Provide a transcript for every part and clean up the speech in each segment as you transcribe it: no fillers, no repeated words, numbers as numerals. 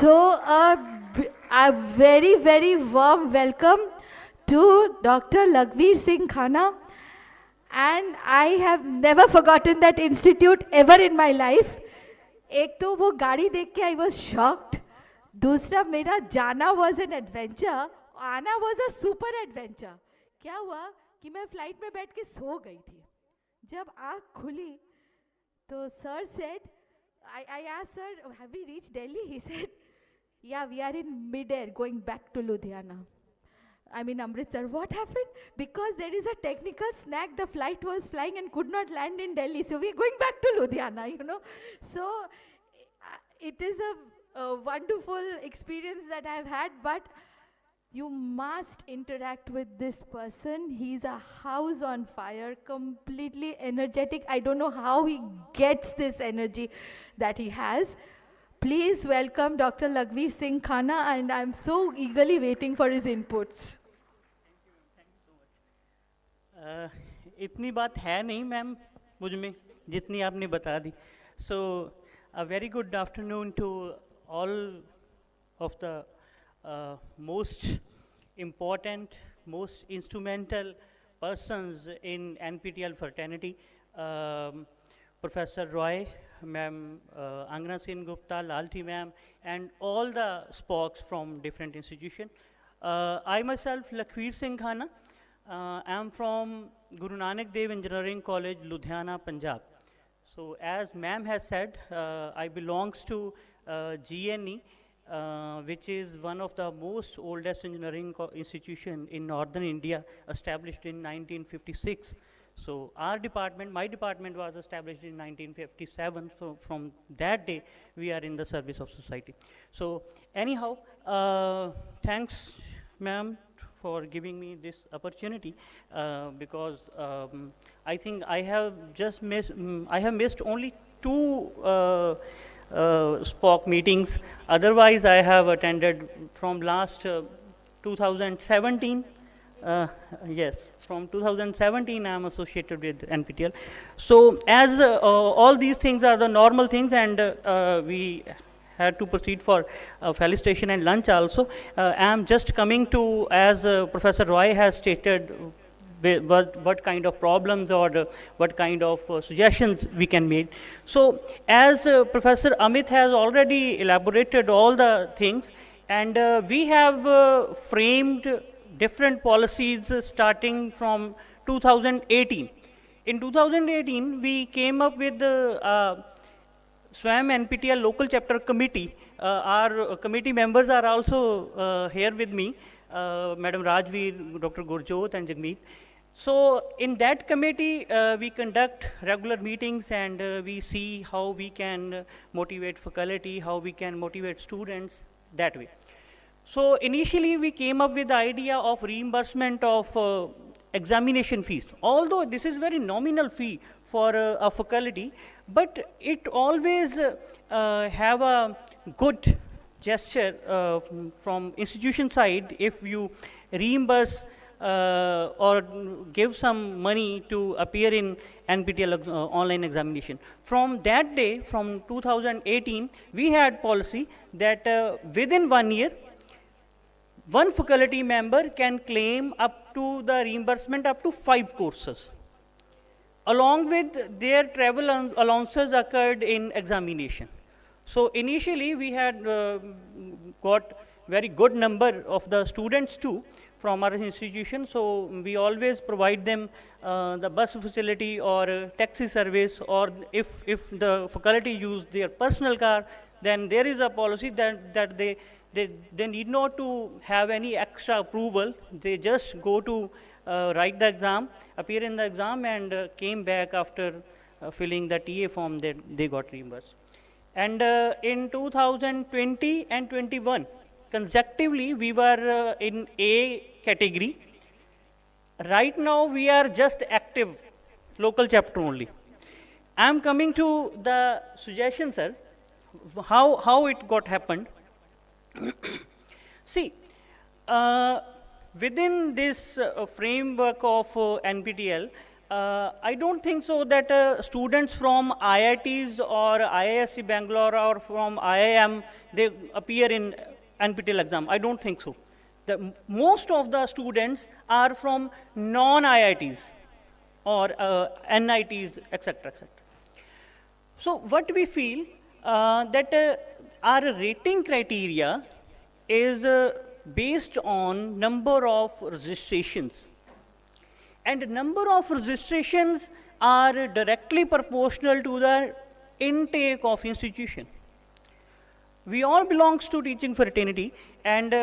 A very, very warm welcome to Dr. Lakhveer Singh Khana. And I have never forgotten that institute ever in my life. एक तो वो गाड़ी देख के I was shocked. दूसरा मेरा जाना was an adventure, आना was a super adventure. क्या हुआ कि मैं फ्लाइट में बैठ के सो गई थी. जब आँख खुली तो sir said, I asked sir, have we reached Delhi? He said, yeah, we are in mid-air going back to Ludhiana. I mean Amritsar. What happened? Because there is a technical snag, the flight was flying and could not land in Delhi. So we're going back to Ludhiana, you know. So it is a wonderful experience that I've had, but you must interact with this person. He's a house on fire, completely energetic. I don't know how he gets this energy that he has. Please welcome Dr. Lakhveer Singh Khana, and I'm so eagerly waiting for his inputs. इतनी बात है नहीं ma'am मुझ में जितनी आपने बता दी. So a very good afternoon to all of the most important, most instrumental persons in NPTEL fraternity. Professor Roy, ma'am, Angana Singh Gupta, Lalti ma'am, and all the SPOCs from different institutions. I myself, Lakhveer Singh Khana, am from Guru Nanak Dev Engineering College, Ludhiana, Punjab. So as ma'am has said, I belongs to GNE, which is one of the most oldest engineering institution in northern India, established in 1956. So our department, my department was established in 1957. So from that day, we are in the service of society. So anyhow, thanks ma'am for giving me this opportunity, because I think I have just missed, I have missed only two SPOC meetings. Otherwise, I have attended from last 2017. Yes, from 2017 I am associated with NPTEL. So as all these things are the normal things, and we had to proceed for felicitation and lunch also. I am just coming to, as Professor Roy has stated, what kind of problems or what kind of suggestions we can make. So as Professor Amit has already elaborated all the things, and we have framed different policies starting from 2018. In 2018, we came up with SWAYAM NPTEL local chapter committee. Our committee members are also here with me, Madam Rajveer, Dr. Gurjot and Jagmeet. So in that committee, we conduct regular meetings, and we see how we can motivate faculty, how we can motivate students that way. So initially we came up with the idea of reimbursement of examination fees. Although this is very nominal fee for a faculty, but it always have a good gesture from institution side if you reimburse or give some money to appear in NPTEL online examination. From that day, from 2018, we had policy that within 1 year, one faculty member can claim up to the reimbursement up to 5 courses. Along with their travel allowances occurred in examination. So initially we had got very good number of the students too from our institution. So we always provide them the bus facility or taxi service, or if the faculty use their personal car, then there is a policy that they need not to have any extra approval. They just go to write the exam, appear in the exam, and came back after filling the TA form that they got reimbursed. And in 2020 and 21, consecutively we were in A category. Right now we are just active local chapter only. I am coming to the suggestion, sir, how it got happened. See, within this framework of NPTEL, I don't think so that students from IITs or IISc Bangalore or from IIM, they appear in NPTEL exam. I don't think so. Most of the students are from non-IITs or NITs, etc., etc. So what we feel that our rating criteria is based on number of registrations. And number of registrations are directly proportional to the intake of institution. We all belongs to teaching fraternity, and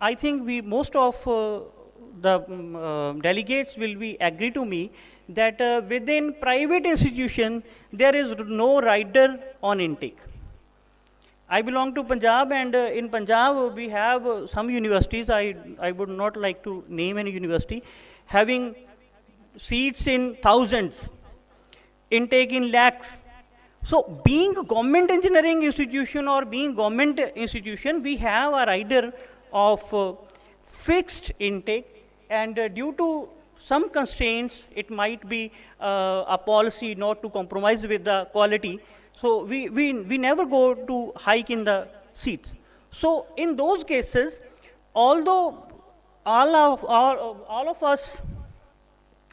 I think most of the delegates will be agree to me that within private institution there is no rider on intake. I belong to Punjab, and in Punjab we have some universities, I would not like to name any university, having seats in thousands, intake in lakhs. So being a government engineering institution or being government institution, we have a rider of fixed intake, and due to some constraints, it might be a policy not to compromise with the quality. So we never go to hike in the seats. So in those cases, although all of us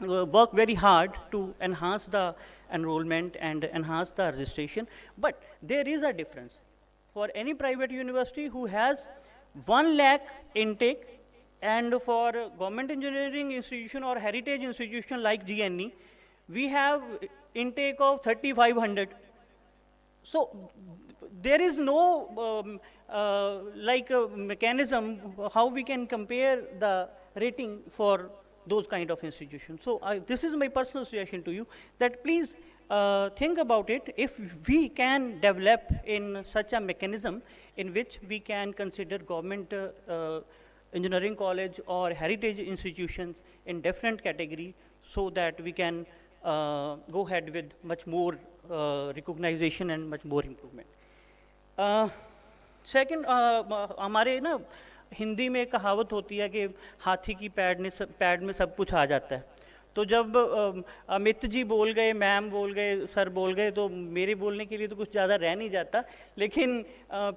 work very hard to enhance the enrollment and enhance the registration, but there is a difference. For any private university who has 1 lakh intake, and for government engineering institution or heritage institution like GNE, we have intake of 3,500. So there is no mechanism how we can compare the rating for those kind of institutions. So this is my personal suggestion to you, that please think about it. If we can develop in such a mechanism in which we can consider government engineering college or heritage institutions in different category, so that we can go ahead with much more recognition and much more improvement. Second, हमारे ना हिंदी में कहावत होती है कि हाथी की pad में सब कुछ आ जाता है. तो जब अमित जी बोल गए, मैम बोल गए, सर बोल गए, तो मेरे बोलने के लिए तो कुछ ज़्यादा रह नहीं जाता. लेकिन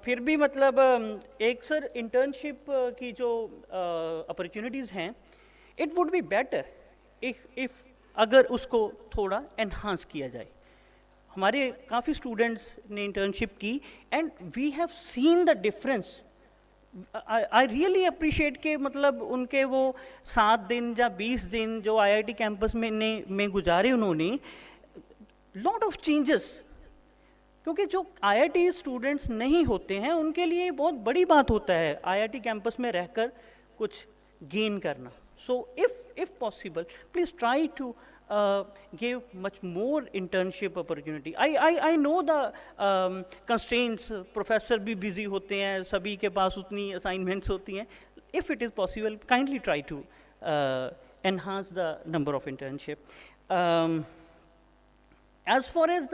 फिर भी मतलब एक सर इंटर्नशिप की जो अपॉर्चुनिटीज़ हैं, it would be better if अगर उसको थोड़ा एनहांस किया जाए. हमारे काफ़ी स्टूडेंट्स ने इंटर्नशिप की, and we have seen the difference. I really appreciate के मतलब उनके वो 7 दिन या 20 दिन जो IIT कैंपस में गुजारे उन्होंने, लॉट ऑफ चेंजेस. क्योंकि जो IIT स्टूडेंट्स नहीं होते हैं उनके लिए बहुत बड़ी बात होता है IIT कैंपस में रहकर कुछ गेन करना. सो if possible, please try to give much more internship opportunity. I know the constraints. Professor भी busy होते हैं, सभी के पास उतनी assignments होती हैं. If it is possible, kindly try to enhance the number of internship. As far as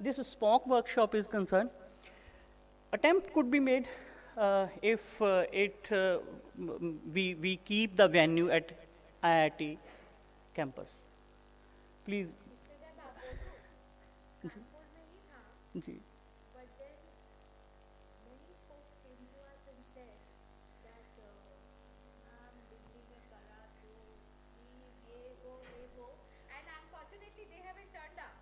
this SPOC workshop is concerned, attempt could be made if we keep the venue at IIT campus. Please. Ji. But then many folks came to us and said that ma'am, Delhi में करा दो, please ये वो, and unfortunately they haven't turned up.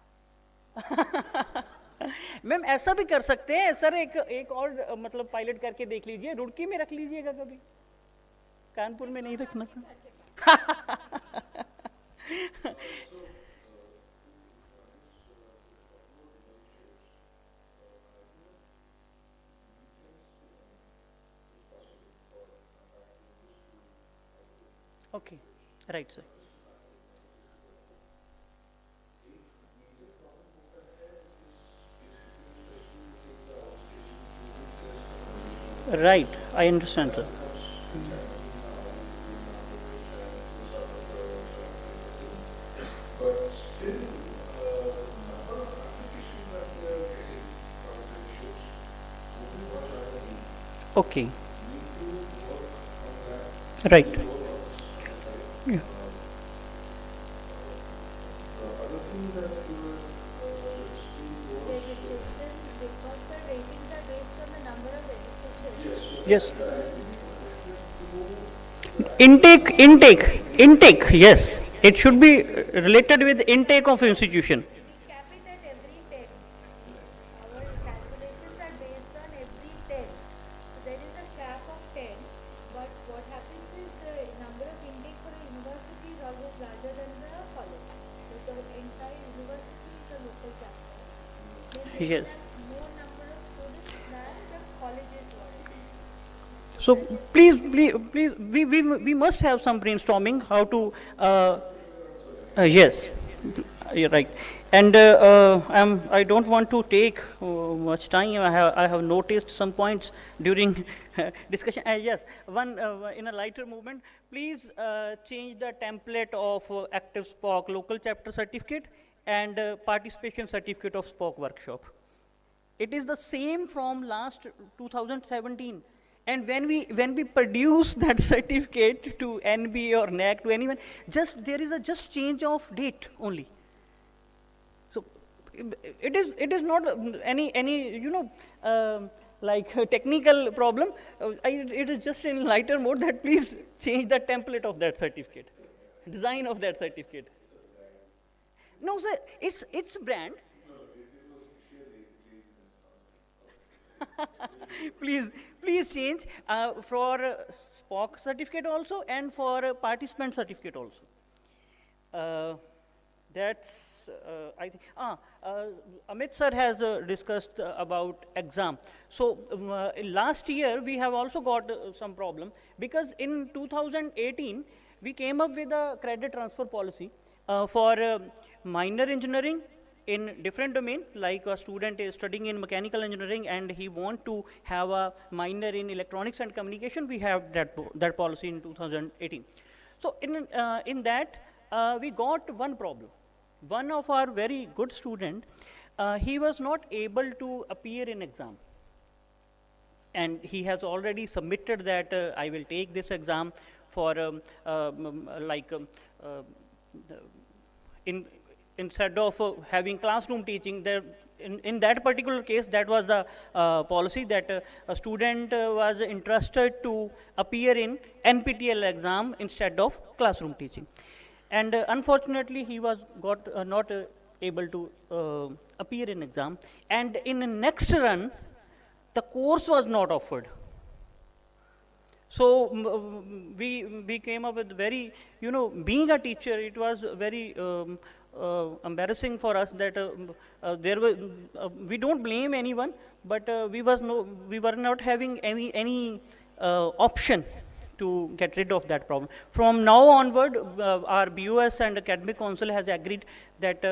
Ma'am ऐसा भी कर सकते हैं सर, एक और मतलब पायलट करके देख लीजिए, रुड़की में रख लीजिएगा कभी, कानपुर में नहीं रखना था. Okay, right, sir. Right, I understand, sir. But still, number of applications that we are getting from internships would be much higher. Okay. We need to work on that. Right. More on this side. Yeah. Yes. Intake, yes. It should be related with intake of institution. Cap it at every 10. Our calculations are based on every 10. So there is a cap of 10, but what happens is the number of intake for a university is always larger than the college. So the entire university is a local campus. Then they Yes. have more number of students than the colleges were. So please, we must have some brainstorming how to, yes, you're right. And I don't want to take much time. I have noticed some points during discussion. Yes, one in a lighter movement, please change the template of active SPOC local chapter certificate and participation certificate of SPOC workshop. It is the same from last 2017. And when we produce that certificate to NB or NAC to anyone, there is a just change of date only. So it is not any like a technical problem. It is just in lighter mode that please change the template of that certificate, design of that certificate. No, sir, it's brand. Please change for SPOC certificate also and for participant certificate also. That's I think. Amit sir has discussed about exam. So last year we have also got some problem because in 2018 we came up with a credit transfer policy for minor engineering in different domain, like a student is studying in mechanical engineering and he want to have a minor in electronics and communication. We have that policy in 2018. So in that we got one problem. One of our very good student, he was not able to appear in exam, and he has already submitted that I will take this exam for instead of having classroom teaching. There in that particular case, that was the policy that a student was interested to appear in NPTEL exam instead of classroom teaching, and unfortunately he was not able to appear in exam, and in the next run the course was not offered. So we came up with very, being a teacher, it was very embarrassing for us that there were we don't blame anyone, but we were not having any option to get rid of that problem. From now onward, our BOS and academic council has agreed that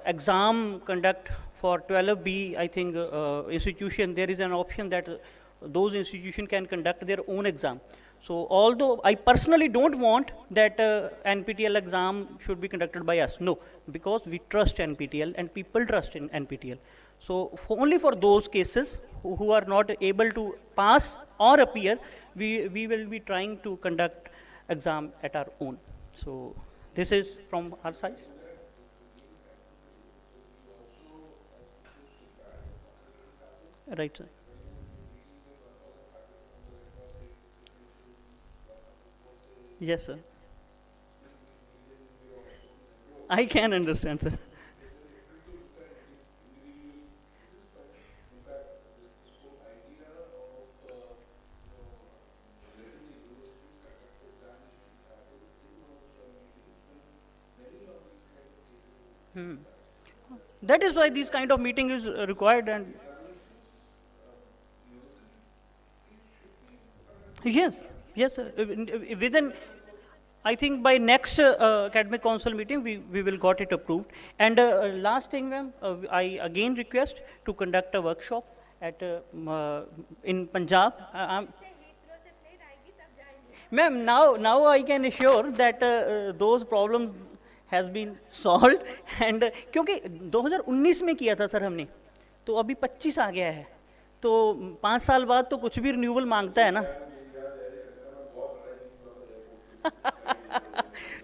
exam conduct for 12B, I think, institution, there is an option that those institutions can conduct their own exam. So although I personally don't want that NPTEL exam should be conducted by us, no, because we trust NPTEL and people trust in NPTEL. So only for those cases who are not able to pass or appear, we will be trying to conduct exam at our own. So this is from our side. Right, sir. Yes, sir. I can understand, sir. That is why this kind of meeting is required. And yes, sir. Within, I think by next academic council meeting, we will got it approved. And last thing, ma'am, I again request to conduct a workshop at in Punjab. Ma'am, now I can assure that those problems has been solved. And क्योंकि 2019 में किया था sir हमने, तो अभी 25 आ गया है, तो 5 साल बाद तो कुछ भी रिन्यूअल मांगता है ना.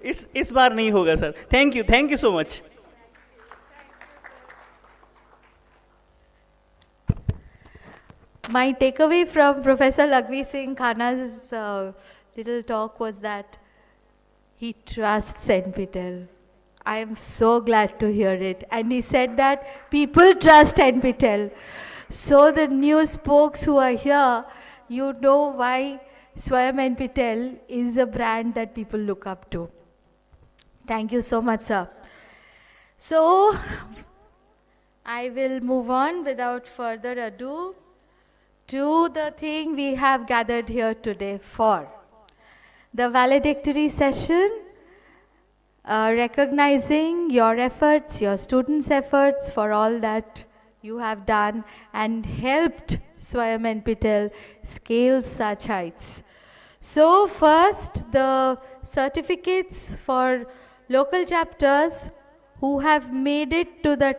इस बार नहीं होगा sir. Thank you so much. my takeaway from Professor Lakhveer Singh Khana's little talk was that he trusts NPTEL. I am so glad to hear it. And he said that people trust NPTEL. So the new spokes who are here, you know why SWAYAM NPTEL is a brand that people look up to. Thank you so much, sir. So I will move on without further ado to the thing we have gathered here today for. The valedictory session, recognizing your efforts, your students' efforts for all that you have done and helped SWAYAM NPTEL scale such heights. So first, the certificates for local chapters who have made it to the